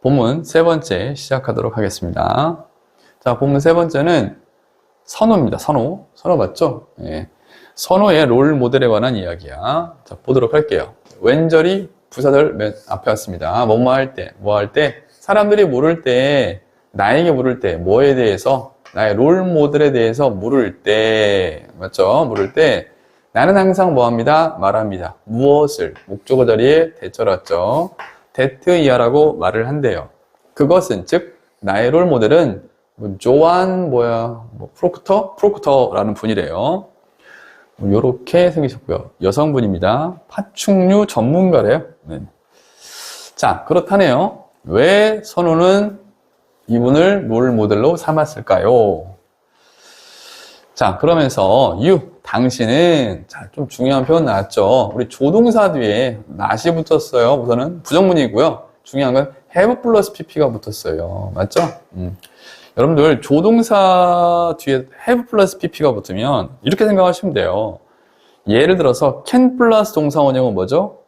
본문 세 번째 시작하도록 하겠습니다. 자, 본문 세 번째는 선호입니다. 선호. 선호 맞죠? 예. 선호의 롤 모델에 관한 이야기야. 자, 보도록 할게요. 왼절이 부사절 맨 앞에 왔습니다. 뭐뭐 할 때, 뭐 할 때, 사람들이 물을 때, 나에게 물을 때, 뭐에 대해서, 나의 롤 모델에 대해서 물을 때, 맞죠? 물을 때, 나는 항상 뭐 합니다? 말합니다. 무엇을? 목적어 자리에 대절 왔죠? that 이하라고 말을 한대요. 그것은, 즉, 나의 롤 모델은, 조안, 프로크터라는 분이래요. 요렇게 생기셨고요. 여성분입니다. 파충류 전문가래요. 네. 자, 그렇다네요. 왜 선우는 이분을 롤 모델로 삼았을까요? 자, 그러면서 당신은, 자, 좀 중요한 표현 나왔죠. 우리 조동사 뒤에 not이 붙었어요. 우선은 부정문이고요. 중요한 건 have 플러스 pp가 붙었어요. 맞죠? 여러분들 조동사 뒤에 have 플러스 pp가 붙으면 이렇게 생각하시면 돼요. 예를 들어서 can 플러스 동사 원형은 뭐죠?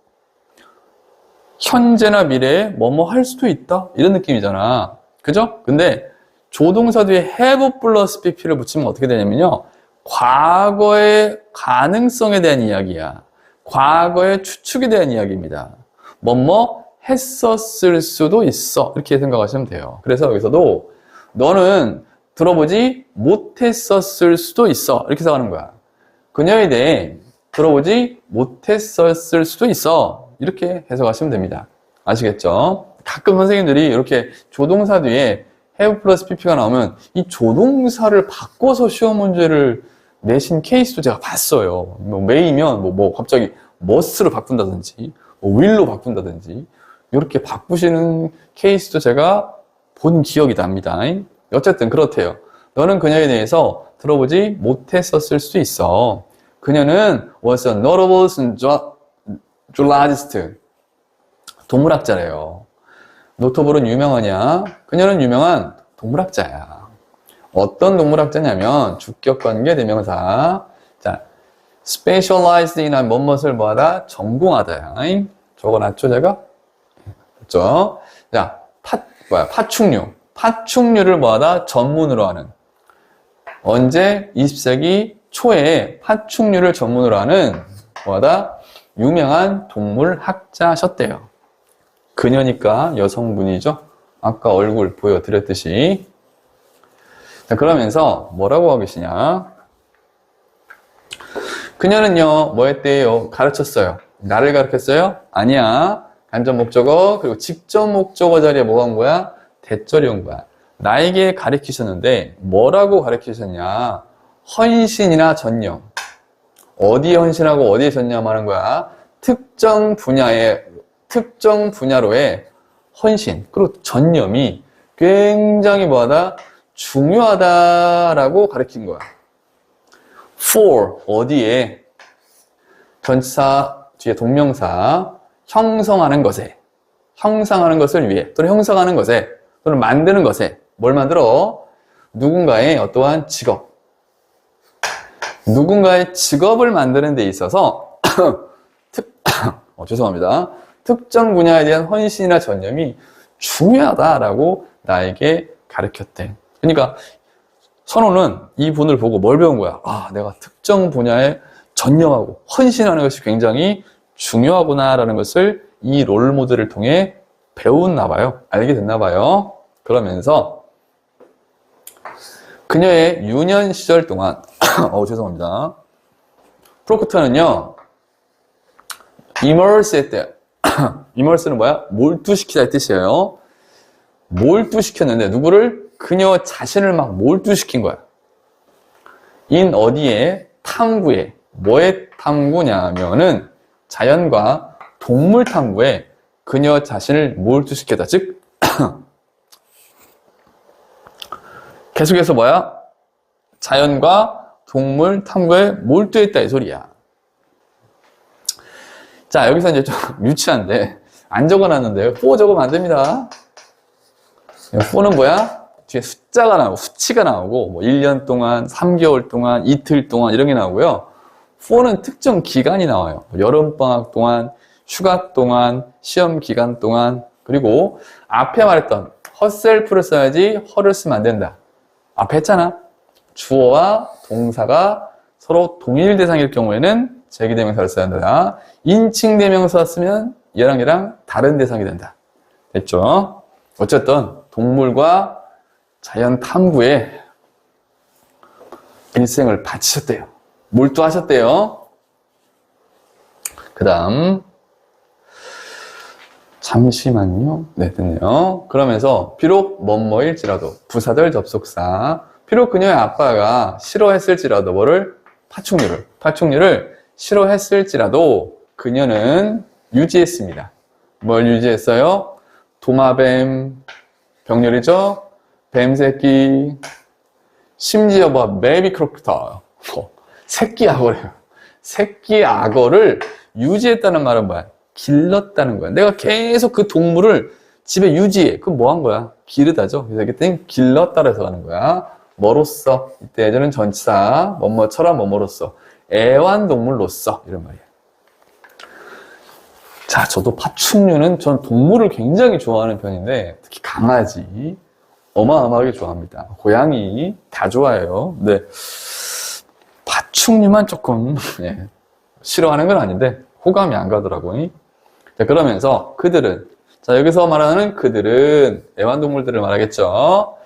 현재나 미래에 뭐뭐 할 수도 있다 이런 느낌이잖아. 그죠? 근데 조동사 뒤에 have 플러스 pp를 붙이면 어떻게 되냐면요, 과거의 가능성에 대한 이야기야. 과거의 추측에 대한 이야기입니다. 뭐뭐 했었을 수도 있어 이렇게 생각하시면 돼요. 그래서 여기서도 너는 들어보지 못했었을 수도 있어 이렇게 생각하는 거야. 그녀에 대해 들어보지 못했었을 수도 있어 이렇게 해석하시면 됩니다. 아시겠죠? 가끔 선생님들이 이렇게 조동사 뒤에 have 플러스 pp가 나오면 이 조동사를 바꿔서 시험 문제를 내신 케이스도 제가 봤어요. may면 갑자기 must로 바꾼다든지 will로 바꾼다든지 이렇게 바꾸시는 케이스도 제가 본 기억이 납니다. 어쨌든 그렇대요. 너는 그녀에 대해서 들어보지 못했었을 수도 있어. 그녀는 was a notable zoologist. 동물학자래요. 노토블은 유명하냐? 그녀는 유명한 동물학자야. 어떤 동물학자냐면 주격관계 대명사. 자, specialized in 뭐뭇을 뭐하다? 전공하다야. 적어놨죠, 제가? 그렇죠? 자, 파충류. 파충류를 뭐하다? 전문으로 하는. 언제? 20세기 초에 파충류를 전문으로 하는 뭐하다? 유명한 동물학자셨대요. 그녀니까 여성분이죠. 아까 얼굴 보여드렸듯이. 자, 그러면서 뭐라고 하고 계시냐? 그녀는요, 뭐 했대요? 가르쳤어요. 나를 가르쳤어요? 아니야. 간접 목적어, 그리고 직접 목적어 자리에 뭐가 온 거야? 대절이 온 거야. 나에게 가르치셨는데 뭐라고 가르치셨냐? 헌신이나 전념. 어디에 헌신하고 어디에 전념하는 거야? 특정 분야로의 헌신, 그리고 전념이 굉장히 뭐하다? 중요하다라고 가르친 거야. for, 어디에? 전치사 뒤에 동명사, 형성하는 것에, 형성하는 것을 위해, 또는 형성하는 것에, 또는 만드는 것에, 뭘 만들어? 누군가의 어떠한 직업. 누군가의 직업을 만드는 데 있어서, 죄송합니다. 특정 분야에 대한 헌신이나 전념이 중요하다라고 나에게 가르쳤대. 그러니까, 선호는 이 분을 보고 뭘 배운 거야? 아, 내가 특정 분야에 전념하고 헌신하는 것이 굉장히 중요하구나라는 것을 이 롤 모델을 통해 배웠나 봐요. 알게 됐나 봐요. 그러면서 그녀의 유년 시절 동안 죄송합니다. 프로크터는요, immerse 했대요. immerse는 뭐야? 몰두시키다 이 뜻이에요. 몰두시켰는데 누구를? 그녀 자신을 막 몰두시킨 거야. in 어디에? 탐구에. 뭐의 탐구냐면은 자연과 동물 탐구에 그녀 자신을 몰두시켰다. 즉 계속해서 뭐야? 자연과 동물 탐구에 몰두했다 이 소리야. 자, 여기서 이제 좀 유치한데 안 적어놨는데요. 4 적으면 안 됩니다. 4는 뭐야? 뒤에 숫자가 나오고 수치가 나오고 뭐 1년 동안, 3개월 동안, 이틀 동안 이런 게 나오고요. 4는 특정 기간이 나와요. 여름방학 동안, 휴가 동안, 시험 기간 동안 그리고 앞에 말했던 herself를 써야지 her를 쓰면 안 된다. 앞에 했잖아. 주어와 동사가 서로 동일 대상일 경우에는 제기대명사를 써야 된다. 인칭대명사 쓰면 얘랑 다른 대상이 된다. 됐죠? 어쨌든 동물과 자연 탐구에 일생을 바치셨대요. 몰두하셨대요. 그 다음 잠시만요. 네, 됐네요. 그러면서 비록 뭐뭐일지라도 부사절 접속사 비록 그녀의 아빠가 싫어했을지라도 뭐를? 파충류를 싫어했을지라도 그녀는 유지했습니다. 뭘 유지했어요? 도마뱀, 병렬이죠? 뱀새끼, 심지어 뭐 베이비 크로커다일, 새끼 악어래요. 새끼 악어를 유지했다는 말은 뭐야? 길렀다는 거야. 내가 계속 그 동물을 집에 유지해. 그럼 뭐 한 거야? 기르다죠. 그래서 그때 길렀다 해서 하는 거야. 뭐로써? 이때 예전은 전치사, 뭐뭐처럼 뭐뭐로써. 애완동물로써. 이런 말이야. 자, 저도 파충류는 전 동물을 굉장히 좋아하는 편인데, 특히 강아지. 어마어마하게 좋아합니다. 고양이 다 좋아해요. 근데 파충류만 조금 싫어하는 건 아닌데 호감이 안 가더라고요. 자, 그러면서 그들은 자 여기서 말하는 그들은 애완동물들을 말하겠죠.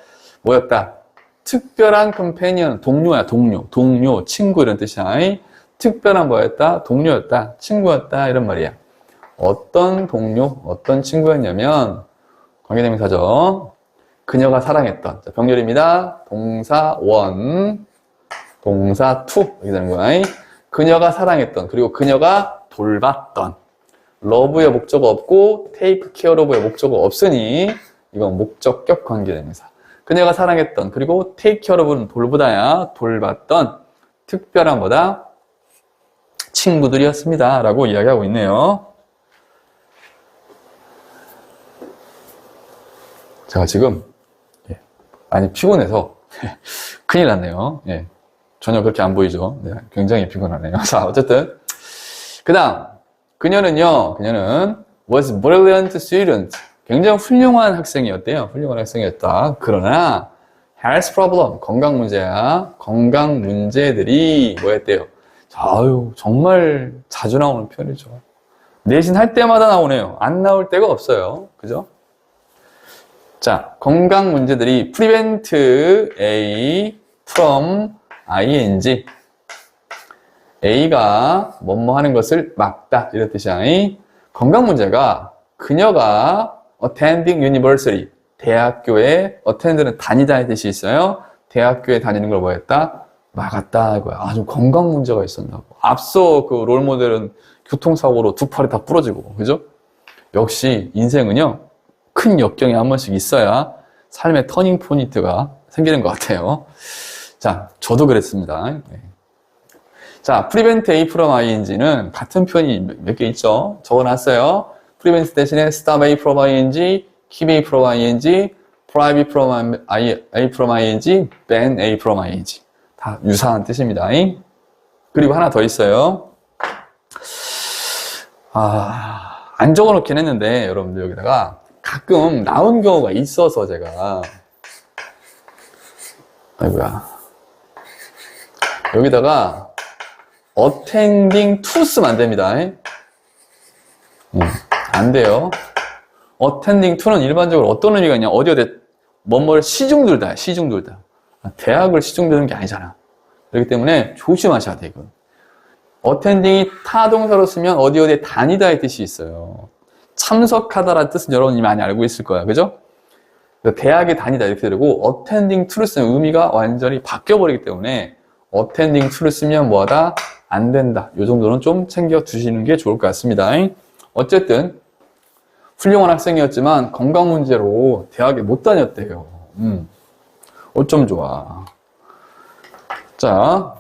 뭐였다? 특별한 컴패니언, 동료야. 동료, 친구 이런 뜻이야. 특별한 뭐였다? 동료였다, 친구였다 이런 말이야. 어떤 동료, 어떤 친구였냐면 관계대명사죠. 그녀가 사랑했던. 자, 병렬입니다. 동사 원, 동사 투 이렇게 되는 거야. 그녀가 사랑했던, 그리고 그녀가 돌봤던. 러브의 목적어 없고 take care of의 목적어 없으니 이건 목적격 관계대명사. 그녀가 사랑했던, 그리고 take care of는 돌보다야, 돌봤던 특별한 뭐다? 친구들이었습니다. 라고 이야기하고 있네요. 제가 지금 많이 피곤해서 큰일 났네요. 전혀 그렇게 안 보이죠. 네, 굉장히 피곤하네요. 자, 어쨌든 그 다음 그녀는 was brilliant student. 굉장히 훌륭한 학생이었대요. 훌륭한 학생이었다. 그러나 health problem, 건강 문제야. 건강 문제들이 뭐였대요? 아유, 정말 자주 나오는 편이죠. 내신 할 때마다 나오네요. 안 나올 때가 없어요. 그죠? 자, 건강 문제들이 prevent A from ing. A가 뭐뭐 하는 것을 막다. 이런 뜻이야. 건강 문제가 그녀가 attending university. 대학교에 attend는 다니다의 뜻이 있어요. 대학교에 다니는 걸 뭐 했다? 막았다. 이거야. 아주 건강 문제가 있었나고. 앞서 그 롤모델은 교통사고로 두 팔이 다 부러지고. 그죠? 역시 인생은요. 큰 역경이 한 번씩 있어야 삶의 터닝 포인트가 생기는 것 같아요. 자, 저도 그랬습니다. 자, prevent A from ing는 같은 표현이 몇 개 있죠. 적어놨어요. prevent 대신에 stop A from ing, keep A from ing, prohibit from A from ing, ban A from ing. 다 유사한 뜻입니다. 그리고 하나 더 있어요. 안 적어놓긴 했는데 여러분들 여기다가 가끔 나온 경우가 있어서 제가 아이고야 여기다가 attending to 쓰면 안 됩니다. 안 돼요. attending to는 일반적으로 어떤 의미가 있냐? 어디 뭐뭐를 시중들다. 대학을 시중드는 게 아니잖아. 그렇기 때문에 조심하셔야 돼, 이건. attending이 타동사로 쓰면 어디에 다니다의 뜻이 있어요. 참석하다라는 뜻은 여러분이 많이 알고 있을 거야. 그죠? 대학에 다니다 이렇게 되고 attending to를 쓰면 의미가 완전히 바뀌어버리기 때문에 attending to를 쓰면 뭐하다? 안 된다. 이 정도는 좀 챙겨두시는 게 좋을 것 같습니다. 어쨌든 훌륭한 학생이었지만 건강 문제로 대학에 못 다녔대요. 어쩜 좋아. 자,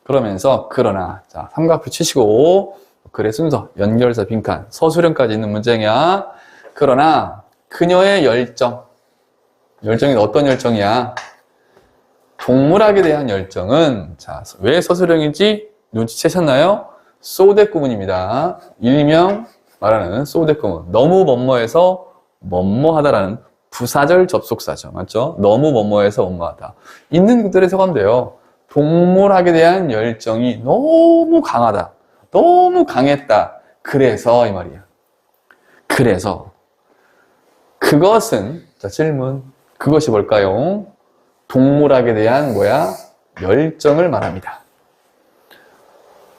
그러면서 그러나 자 삼각표 치시고 글의 순서, 연결사, 빈칸, 서술형까지 있는 문장이야. 그러나 그녀의 열정이 어떤 열정이야? 동물학에 대한 열정은 자, 왜 서술형인지 눈치채셨나요? 소댓 구문입니다. 일명 말하는 소댓 구문. 너무 뭐뭐해서 뭐뭐하다라는 부사절 접속사죠. 맞죠? 너무 뭐뭐해서 뭐뭐하다. 있는 그대로 해석하면 돼요. 동물학에 대한 열정이 너무 강하다. 너무 강했다. 그래서 이 말이야. 그래서 그것은 자 질문 그것이 뭘까요? 동물학에 대한 뭐야? 열정을 말합니다.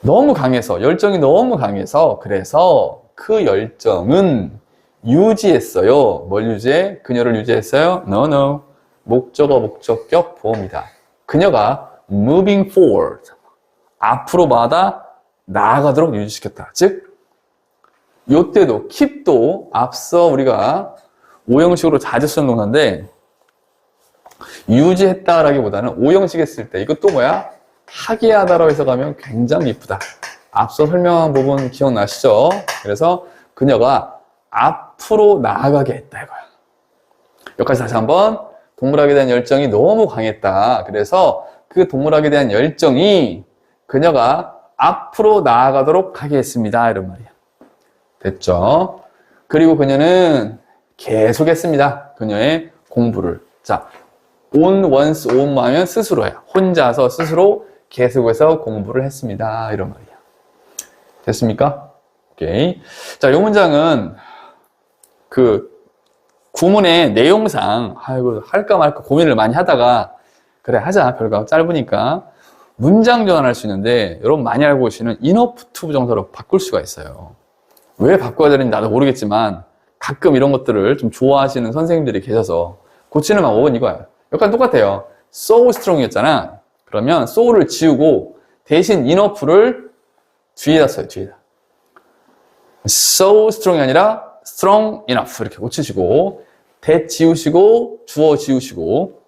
너무 강해서 열정이 너무 강해서 그래서 그 열정은 유지했어요. 뭘 유지해? 그녀를 유지했어요? No. 목적어 목적격 보호입니다. 그녀가 moving forward 앞으로마다 나아가도록 유지시켰다. 즉 요때도 keep도 앞서 우리가 오형식으로 자주 쓰는 동사인데 유지했다라기보다는 오형식 했을 때 이것도 뭐야? 하게 하다라고 해석하면 굉장히 이쁘다. 앞서 설명한 부분 기억나시죠? 그래서 그녀가 앞으로 나아가게 했다 이거야. 여기까지 다시 한번 동물학에 대한 열정이 너무 강했다. 그래서 그 동물학에 대한 열정이 그녀가 앞으로 나아가도록 하게 했습니다. 이런 말이야. 됐죠? 그리고 그녀는 계속했습니다. 그녀의 공부를. 자, on, once, on 하면 스스로야. 혼자서 스스로 계속해서 공부를 했습니다. 이런 말이야. 됐습니까? 오케이. 자, 이 문장은 그 구문의 내용상 아이고 할까 말까 고민을 많이 하다가 그래 하자 별거 짧으니까 문장 전환할 수 있는데 여러분 많이 알고 계시는 enough to 부정사로 바꿀 수가 있어요. 왜 바꿔야 되는지 나도 모르겠지만 가끔 이런 것들을 좀 좋아하시는 선생님들이 계셔서 고치는 방법은 이거야. 약간 똑같아요. so strong이었잖아. 그러면 so를 지우고 대신 enough를 뒤에다 써요. 뒤에다. so strong이 아니라 strong enough 이렇게 고치시고 that 지우시고 주어 지우시고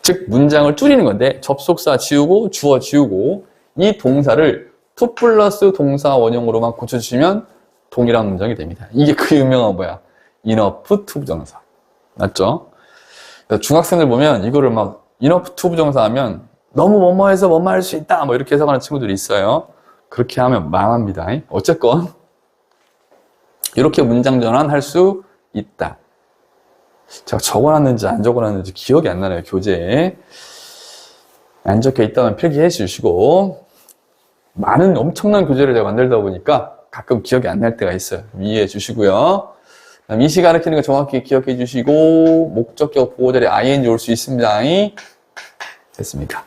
즉 문장을 줄이는 건데 접속사 지우고 주어 지우고 이 동사를 to 플러스 동사 원형으로만 고쳐주시면 동일한 문장이 됩니다. 이게 그 유명한 뭐야? enough to 부정사. 맞죠? 중학생들 보면 이거를 막 enough to 부정사 하면 너무 뭐뭐해서 뭐뭐 할 수 있다 뭐 이렇게 해석하는 친구들이 있어요. 그렇게 하면 망합니다. 어쨌건 이렇게 문장 전환할 수 있다. 제가 적어놨는지 안 적어놨는지 기억이 안 나네요. 교재에. 안 적혀 있다면 필기해 주시고 많은 엄청난 교재를 제가 만들다 보니까 가끔 기억이 안 날 때가 있어요. 이해해 주시고요. 이시 가르치는 거 정확히 기억해 주시고 목적격 보호절에 ing 올 수 있습니다. 됐습니까?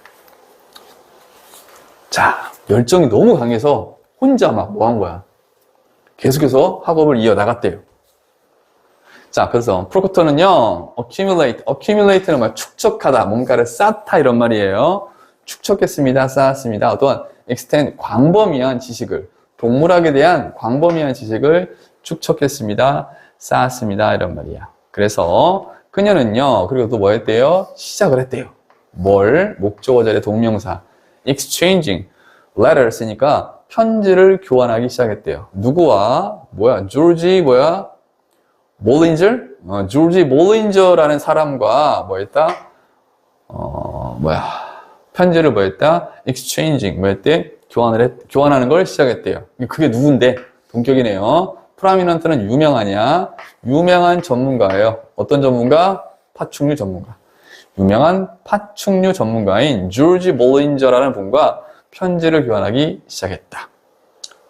자, 열정이 너무 강해서 혼자 막 뭐 한 거야? 계속해서 학업을 이어나갔대요. 자, 그래서 프로커터는요, accumulate는 뭐 축적하다, 뭔가를 쌓다 이런 말이에요. 축적했습니다, 쌓았습니다. 또한 extend, 광범위한 지식을, 동물학에 대한 광범위한 지식을 축적했습니다, 쌓았습니다 이런 말이야. 그래서 그녀는요, 그리고 또 뭐 했대요? 시작을 했대요. 뭘? 목적어절의 동명사, exchanging, letters니까 편지를 교환하기 시작했대요. 누구와? 뭐야? 조지 몰린저? 조지 몰린저라는 사람과 뭐 했다? 편지를 뭐 했다? exchanging, 뭐 했대? 교환하는 걸 시작했대요. 그게 누군데? 동격이네요. 프라미넌트는 유명하냐? 유명한 전문가예요. 어떤 전문가? 파충류 전문가. 유명한 파충류 전문가인 조지 몰린저라는 분과 편지를 교환하기 시작했다.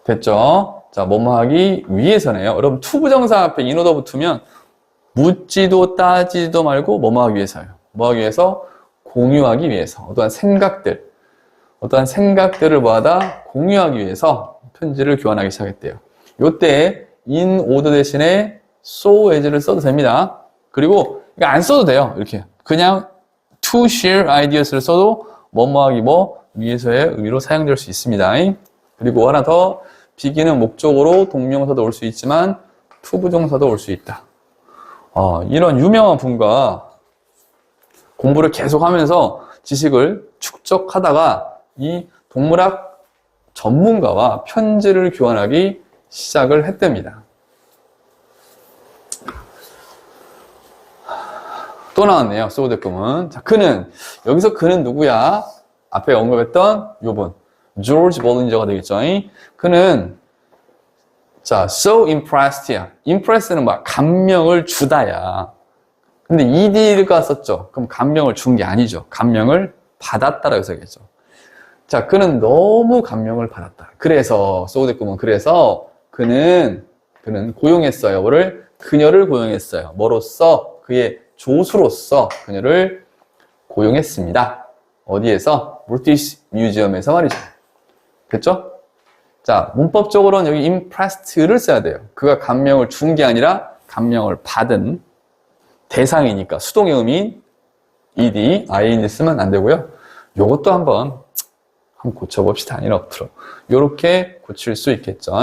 됐죠? 자, 뭐뭐 하기 위해서네요. 여러분, to 부정사 앞에 in order 붙으면 묻지도 따지도 말고 뭐뭐 하기 위해서요. 뭐 하기 위해서? 공유하기 위해서. 어떠한 생각들을 뭐하다? 공유하기 위해서 편지를 교환하기 시작했대요. 요때 in order 대신에 so as를 써도 됩니다. 그리고 이거 안 써도 돼요. 이렇게. 그냥 to share ideas를 써도 뭐뭐 하기 위해서의 의미로 사용될 수 있습니다. 그리고 하나 더 비기는 목적으로 동명사도 올 수 있지만 to 부정사도 올 수 있다. 이런 유명한 분과 공부를 계속하면서 지식을 축적하다가 이 동물학 전문가와 편지를 교환하기 시작을 했답니다. 또 나왔네요. 소대금은. 자, 여기서 그는 누구야? 앞에 언급했던 요분. 조지 몰린저가 되겠죠. 그는 자, so impressed야. impress는 뭐 감명을 주다야. 근데 ed가 썼죠. 그럼 감명을 준 게 아니죠. 감명을 받았다라고 해서겠죠. 자, 그는 너무 감명을 받았다. 그래서 so 됐구먼. 그래서 그는 고용했어요. 뭐를? 그녀를 고용했어요. 뭐로써? 그의 조수로서 그녀를 고용했습니다. 어디에서? 브리티시 뮤지엄에서 말이죠. 됐죠? 자, 문법적으로는 여기 impressed를 써야 돼요. 그가 감명을 준 게 아니라 감명을 받은 대상이니까 수동의 의미인 ed, ing 쓰면 안 되고요. 요것도 한번 고쳐봅시다. 인어프로. 요렇게 고칠 수 있겠죠.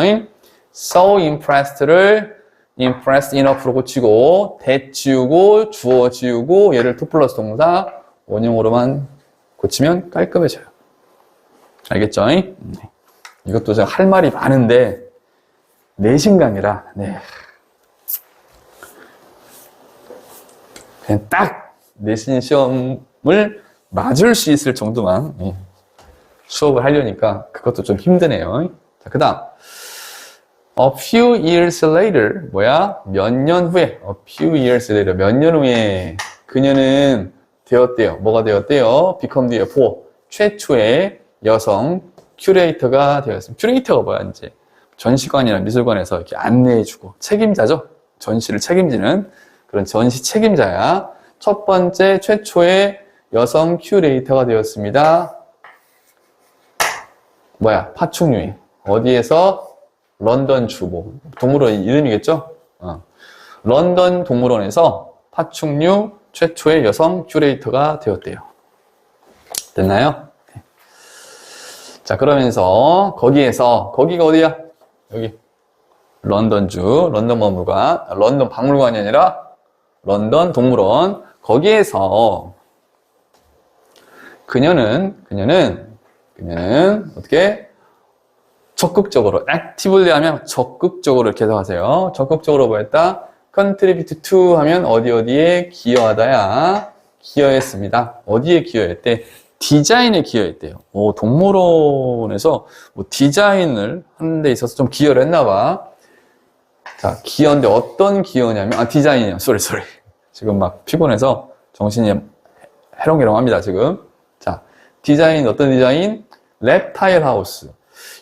so impressed를 impressed inup로 고치고 that 지우고 주어 지우고 얘를 to 플러스 동사 원형으로만 고치면 깔끔해져요. 알겠죠? 네. 이것도 제가 할 말이 많은데 내신강이라 네. 그냥 딱 내신 시험을 맞을 수 있을 정도만 수업을 하려니까 그것도 좀 힘드네요. 자, 그 다음 A few years later 뭐야? 몇 년 후에 A few years later 몇 년 후에 그녀는 되었대요. 뭐가 되었대요? become 뒤에 for 최초의 여성 큐레이터가 되었습니다. 큐레이터가 뭐야? 이제 전시관이나 미술관에서 이렇게 안내해주고 책임자죠. 전시를 책임지는 그런 전시 책임자야. 첫 번째 최초의 여성 큐레이터가 되었습니다. 뭐야? 파충류에 어디에서? 런던 주보 동물원 이름이겠죠? 런던 동물원에서 파충류 최초의 여성 큐레이터가 되었대요. 됐나요? 네. 자, 그러면서 거기가 어디야? 여기 런던주 런던 박물관 런던 박물관이 아니라 런던 동물원 거기에서 그녀는 어떻게? 적극적으로, actively 하면 적극적으로 이렇게 해석하세요. 적극적으로 뭐 했다? contribute to 하면 어디에 기여하다야. 기여했습니다. 어디에 기여했대? 디자인에 기여했대요. 동물원에서 뭐 디자인을 하는 데 있어서 좀 기여를 했나 봐. 자, 기여인데 어떤 기여냐면, 디자인이요. 쏘리. 지금 막 피곤해서 정신이 해롱해롱합니다, 지금. 자, 디자인, 어떤 디자인? reptile 하우스.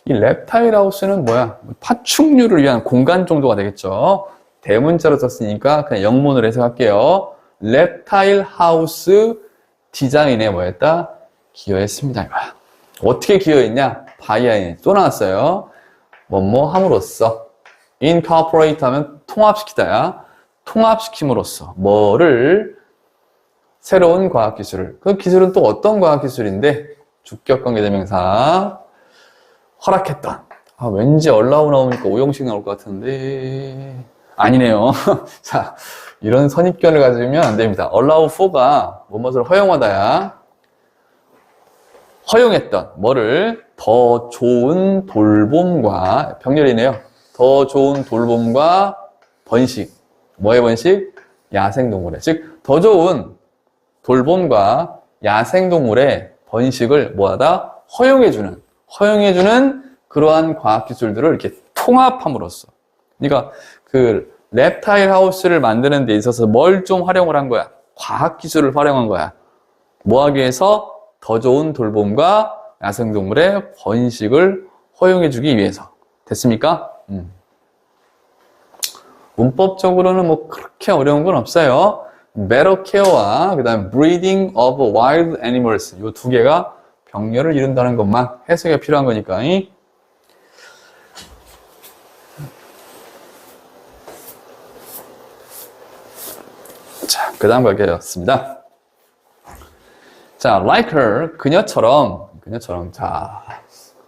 이 reptile 하우스는 뭐야? 파충류를 위한 공간 정도가 되겠죠. 대문자로 썼으니까 그냥 영문으로 해석할게요. reptile 하우스 디자인에 뭐였다? 기여했습니다. 이거야. 어떻게 기여했냐? by 또 나왔어요. 뭐뭐 함으로써. incorporate 하면 통합시키다야. 통합시킴으로써. 뭐를? 새로운 과학기술을. 그 기술은 또 어떤 과학기술인데? 주격관계대명사. 허락했던. 왠지 allow 나오니까 오형식 나올 것 같은데. 아니네요. 자, 이런 선입견을 가지면 안 됩니다. allow for가 무엇을 허용하다야. 허용했던. 뭐를? 더 좋은 돌봄과, 병렬이네요. 더 좋은 돌봄과 번식. 뭐의 번식? 야생동물의. 즉, 더 좋은 돌봄과 야생동물의 번식을 뭐하다? 허용해주는 그러한 과학기술들을 이렇게 통합함으로써. 그러니까 그 reptile 하우스를 만드는 데 있어서 뭘 좀 활용을 한 거야? 과학기술을 활용한 거야. 뭐 하기 위해서? 더 좋은 돌봄과 야생동물의 번식을 허용해주기 위해서. 됐습니까? 문법적으로는 뭐 그렇게 어려운 건 없어요. better care와 그 다음에 breeding of wild animals 이 두 개가 병렬을 이룬다는 것만 해석이 필요한 거니까. 자, 그 다음 가겠습니다. 자, like her, 그녀처럼. 자,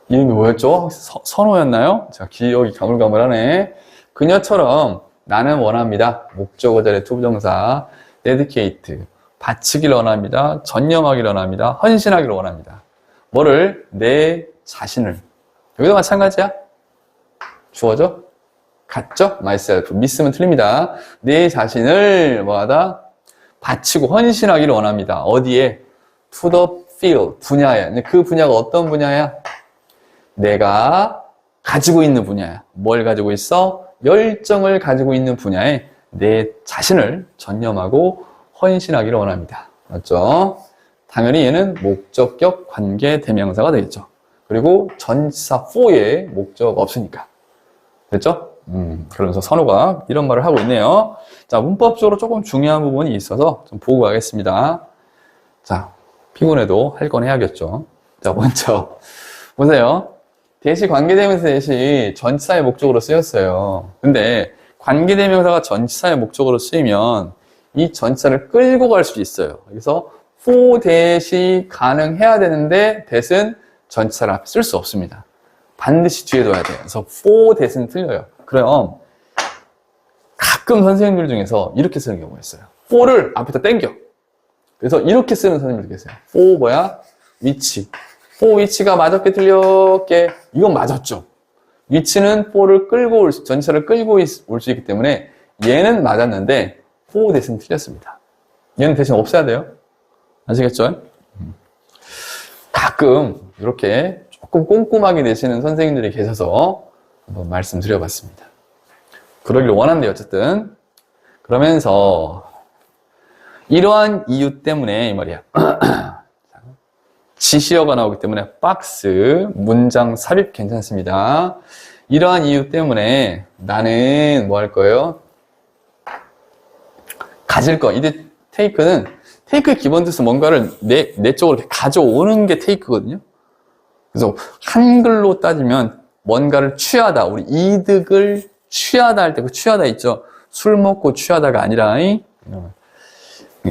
이름이 뭐였죠? 선호였나요? 자, 기억이 가물가물하네. 그녀처럼 나는 원합니다. 목적어 자리에 투부정사, dedicate, 바치기를 원합니다. 전념하기를 원합니다. 헌신하기를 원합니다. 뭐를? 내 자신을. 여기도 마찬가지야. 주어죠? 같죠? myself. 미스면 틀립니다. 내 자신을 뭐하다? 바치고 헌신하기를 원합니다. 어디에? to the field. 분야에. 그 분야가 어떤 분야야? 내가 가지고 있는 분야야. 뭘 가지고 있어? 열정을 가지고 있는 분야에 내 자신을 전념하고 헌신하기를 원합니다. 맞죠? 당연히 얘는 목적격 관계 대명사가 되겠죠. 그리고 전치사 for에 목적 없으니까. 됐죠? 그러면서 선호가 이런 말을 하고 있네요. 자, 문법적으로 조금 중요한 부분이 있어서 좀 보고 가겠습니다. 자, 피곤해도 할 건 해야겠죠. 자, 먼저 보세요. 대시 관계대명사 대시 전치사의 목적으로 쓰였어요. 근데 관계대명사가 전치사의 목적으로 쓰이면 이 전치사를 끌고 갈 수 있어요. 그래서 for 대시 가능해야 되는데 that은 전치사를 앞에 쓸 수 없습니다. 반드시 뒤에 둬야 돼요. 그래서 for that은 틀려요. 그럼 가끔 선생님들 중에서 이렇게 쓰는 경우가 있어요. for를 앞에다 땡겨. 그래서 이렇게 쓰는 선생님들 계세요. for 뭐야? 위치. for 위치가 맞았게 틀렸게. 이건 맞았죠. 위치는 for를 끌고 올 수, 전치사를 끌고 올 수 있기 때문에 얘는 맞았는데 for that은 틀렸습니다. 얘는 대신 없애야 돼요. 아시겠죠? 가끔 이렇게 조금 꼼꼼하게 내시는 선생님들이 계셔서 한번 말씀드려봤습니다. 그러기를 원한대요, 어쨌든. 그러면서 이러한 이유 때문에 이 말이야. 지시어가 나오기 때문에 박스, 문장 삽입 괜찮습니다. 이러한 이유 때문에 나는 뭐 할 거예요? 가질 거. 이제 테이크는 테이크의 기본 뜻은 뭔가를 내 쪽으로 이렇게 가져오는 게 테이크거든요. 그래서 한글로 따지면 뭔가를 취하다, 우리 이득을 취하다 할 때 그 취하다 있죠. 술 먹고 취하다가 아니라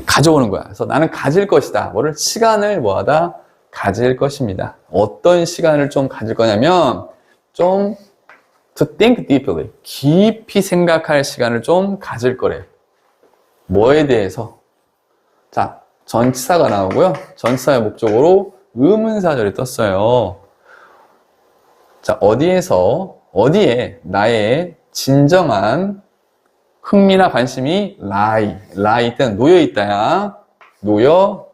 가져오는 거야. 그래서 나는 가질 것이다. 뭐를 시간을 뭐하다 가질 것입니다. 어떤 시간을 좀 가질 거냐면 좀 to think deeply, 깊이 생각할 시간을 좀 가질 거래요. 뭐에 대해서? 자, 전치사가 나오고요. 전치사의 목적으로 의문사절이 떴어요. 자, 어디에 나의 진정한 흥미나 관심이 lie 때는 놓여있다야. 놓여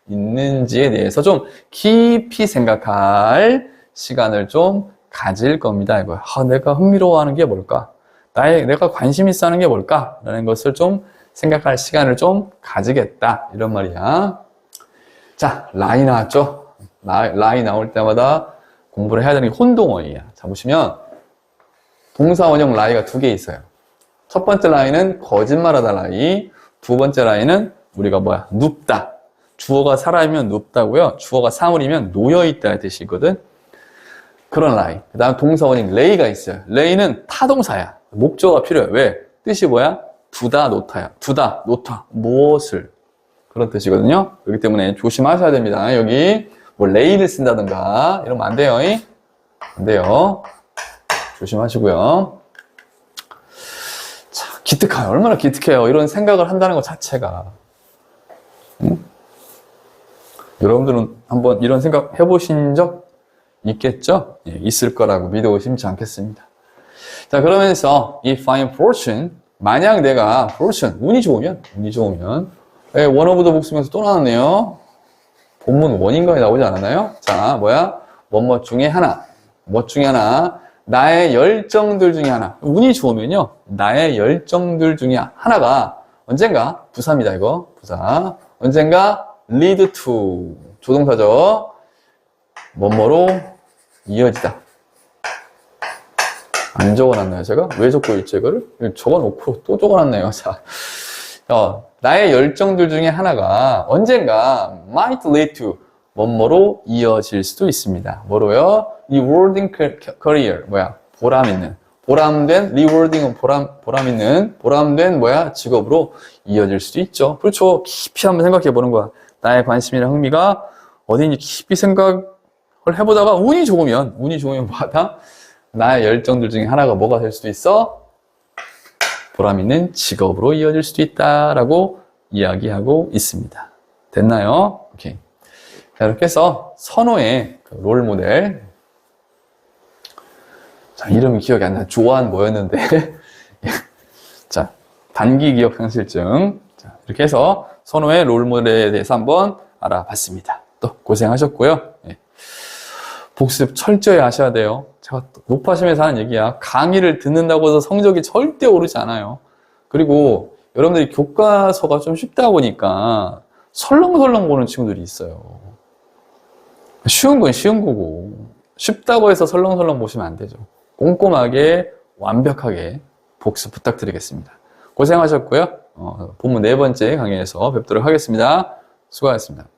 있는지에 대해서 좀 깊이 생각할 시간을 좀 가질 겁니다. 이거야. 내가 흥미로워하는 게 뭘까? 내가 관심 있어 하는 게 뭘까? 라는 것을 좀 생각할 시간을 좀 가지겠다. 이런 말이야. 자, lie 나왔죠? lie 나올 때마다 공부를 해야 되는 게 혼동어이야. 자, 보시면 동사 원형 lie가 두 개 있어요. 첫 번째 lie는 거짓말하다 lie, 두 번째 lie는 우리가 눕다. 주어가 살아있으면 눕다고요. 주어가 사물이면 놓여있다의 뜻이거든. 그런 lie. 그 다음 동사 원형 lay가 있어요. lay는 타동사야. 목적어가 필요해. 왜? 뜻이 뭐야? 두다, 놓다야. 두다, 놓다. 무엇을? 그런 뜻이거든요. 그렇기 때문에 조심하셔야 됩니다. 여기 lay를 쓴다든가 이러면 안 돼요. 안 돼요. 조심하시고요. 자, 기특해요. 얼마나 기특해요. 이런 생각을 한다는 것 자체가. 응? 여러분들은 한번 이런 생각 해보신 적 있겠죠? 예, 있을 거라고 믿어 심지 않겠습니다. 자, 그러면서 이 find fortune, 만약 내가 fortune, 운이 좋으면 예, one of the books면서 또 나왔네요. 본문 원인가에 나오지 않았나요? 자, 뭐뭐 중에 하나, 나의 열정들 중에 하나. 운이 좋으면요, 나의 열정들 중에 하나가 언젠가, 부사입니다, 이거. 부사. 언젠가 lead to. 조동사죠. 뭐뭐로 이어지다. 안 적어놨나요, 제가? 왜 적고 있지, 이거를? 적어놓고 또 적어놨네요. 자, 나의 열정들 중에 하나가 언젠가 might lead to 뭐뭐로 이어질 수도 있습니다. 뭐로요? rewarding career. 보람된, rewarding은 보람된 직업으로 이어질 수도 있죠. 그렇죠. 깊이 한번 생각해 보는 거야. 나의 관심이나 흥미가 어디인지 깊이 생각을 해보다가 운이 좋으면 나의 열정들 중에 하나가 뭐가 될 수도 있어? 보람 있는 직업으로 이어질 수도 있다라고 이야기하고 있습니다. 됐나요? 오케이. 자, 이렇게 해서 선호의 롤 모델. 자, 이름이 기억이 안 나. 조안 뭐였는데. 자, 단기 기억 상실증. 자, 이렇게 해서 선호의 롤 모델에 대해서 한번 알아봤습니다. 또 고생하셨고요. 예. 복습 철저히 하셔야 돼요. 제가 높아심에서 하는 얘기야. 강의를 듣는다고 해서 성적이 절대 오르지 않아요. 그리고 여러분들이 교과서가 좀 쉽다 보니까 설렁설렁 보는 친구들이 있어요. 쉬운 건 쉬운 거고 쉽다고 해서 설렁설렁 보시면 안 되죠. 꼼꼼하게 완벽하게 복습 부탁드리겠습니다. 고생하셨고요. 본문 4번째 강의에서 뵙도록 하겠습니다. 수고하셨습니다.